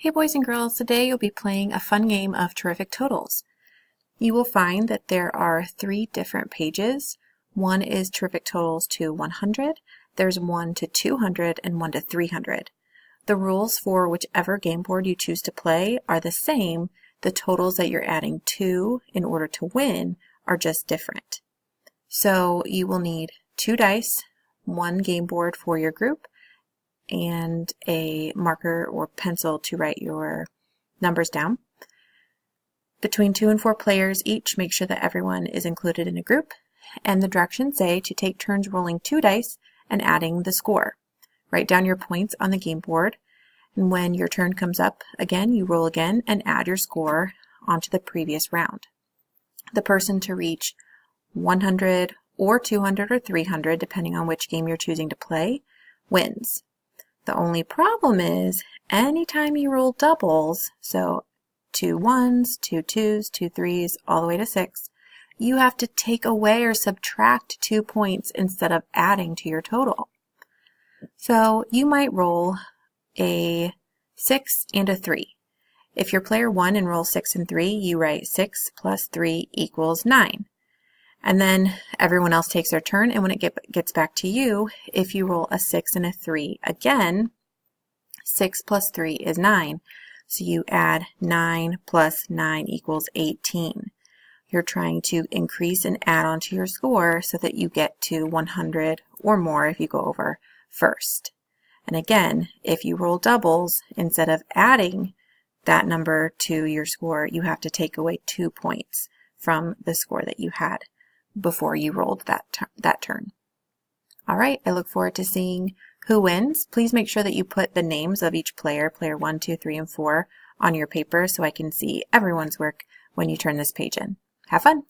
Hey boys and girls, today you'll be playing a fun game of Terrific Totals. You will find that there are 3 different pages. One is Terrific Totals to 100, there's 1 to 200, and 1 to 300. The rules for whichever game board you choose to play are the same. The totals that you're adding to in order to win are just different. So you will need 2 dice, 1 game board for your group, and a marker or pencil to write your numbers down. Between 2 and 4 players each, make sure that everyone is included in a group, and the directions say to take turns rolling 2 dice and adding the score. Write down your points on the game board, and when your turn comes up again, you roll again and add your score onto the previous round. The person to reach 100 or 200 or 300, depending on which game you're choosing to play, wins. The only problem is anytime you roll doubles, so 2 1s, 2 2s, 2 3s, all the way to 6, you have to take away or subtract 2 points instead of adding to your total. So you might roll a 6 and a 3. If you're player 1 and roll 6 and 3, you write 6 plus 3 equals 9. And then everyone else takes their turn, and when it gets back to you, if you roll a 6 and a 3 again, 6 plus 3 is 9. So you add 9 plus 9 equals 18. You're trying to increase and add on to your score so that you get to 100 or more if you go over first. And again, if you roll doubles, instead of adding that number to your score, you have to take away 2 points from the score that you had before you rolled that turn. All right, I look forward to seeing who wins. Please make sure that you put the names of each player, player 1, 2, 3, and 4, on your paper so I can see everyone's work when you turn this page in. Have fun!